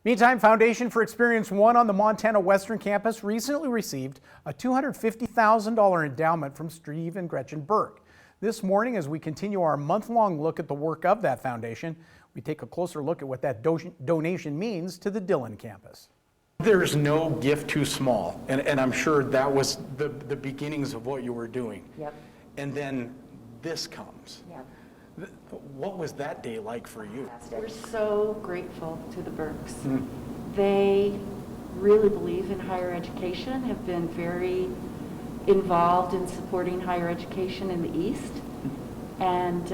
Meantime, Foundation for Experience One on the Montana Western campus recently received a $250,000 endowment from Steve and Gretchen Burke. This morning, as we continue our month-long look at the work of that foundation, we take a closer look at what that donation means to the Dillon campus. There's no gift too small, and I'm sure that was the beginnings of what you were doing. Yep. And then this comes. Yep. What was that day like for you? We're so grateful to the Burkes. They really believe in higher education, have been very involved in supporting higher education in the East. And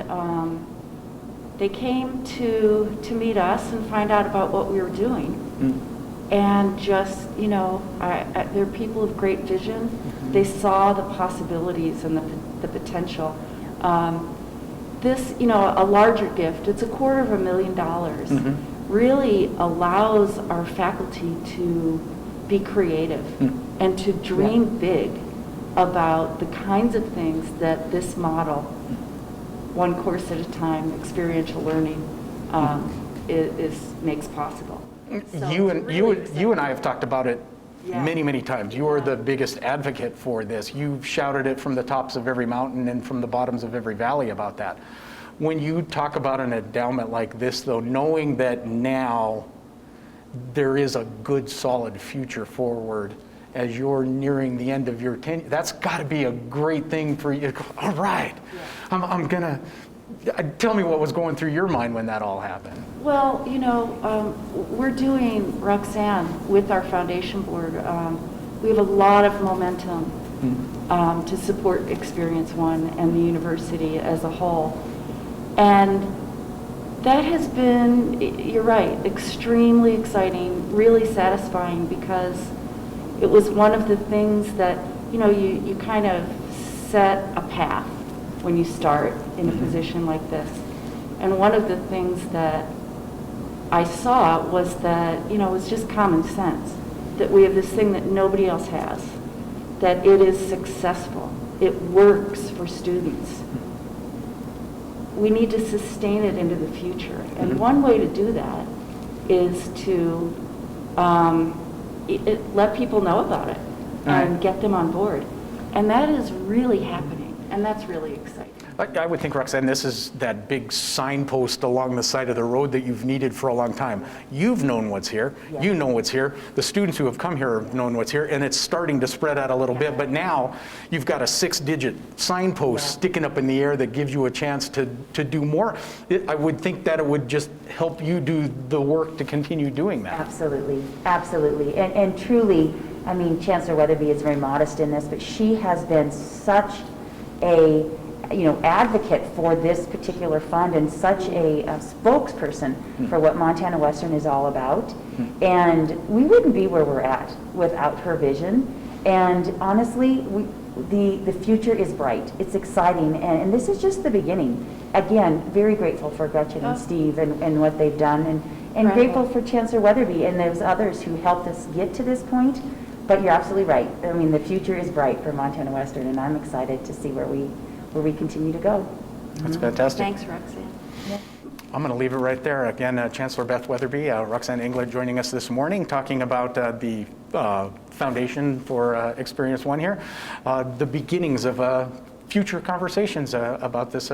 they came to meet us and find out about what we were doing. And just, you know, they're people of great vision. They saw the possibilities and the potential. This, you know, a larger gift, it's $250,000, really allows our faculty to be creative and to dream big about the kinds of things that this model, one course at a time, experiential learning, makes possible. So you and I have talked about it many times. You are the biggest advocate for this. You've shouted it from the tops of every mountain and from the bottoms of every valley about that. When you talk about an endowment like this, though, knowing that now there is a good, solid future forward as you're nearing the end of your tenure, that's got to be a great thing for you. All right, I'm gonna. Tell me what was going through your mind when that all happened. Well, you know, we're doing, Roxanne, with our foundation board, we have a lot of momentum to support Experience One and the university as a whole. And that has been, you're right, extremely exciting, really satisfying, because it was one of the things that, you know, you kind of set a path when you start in a position like this. And one of the things that I saw was that, you know, it was just common sense, that we have this thing that nobody else has, that it is successful, it works for students. We need to sustain it into the future. And one way to do that is to let people know about it and get them on board. And that is really happening, and that's really exciting. I would think, Roxanne, this is that big signpost along the side of the road that you've needed for a long time. You've known what's here. Yeah. You know what's here. The students who have come here have known what's here, and it's starting to spread out a little bit. But now you've got a 6-digit signpost sticking up in the air that gives you a chance to do more. I would think that it would just help you do the work to continue doing that. Absolutely, absolutely. And truly, I mean, Chancellor Weatherby is very modest in this, but she has been such a advocate for this particular fund and such a spokesperson for what Montana Western is all about. And we wouldn't be where we're at without her vision. And honestly, the future is bright. It's exciting, and this is just the beginning. Again, very grateful for Gretchen and Steve and what they've done, and grateful for Chancellor Weatherby and those others who helped us get to this point. But you're absolutely right. I mean, the future is bright for Montana Western, and I'm excited to see where we continue to go. That's fantastic. Thanks, Roxanne. Yeah. I'm going to leave it right there. Again, Chancellor Beth Weatherby, Roxanne Engler joining us this morning, talking about the Foundation for Experience One here, the beginnings of future conversations about this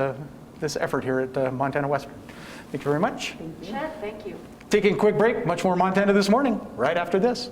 effort here at Montana Western. Thank you very much. Thank you. Chet, thank you. Taking a quick break, much more Montana this morning, right after this.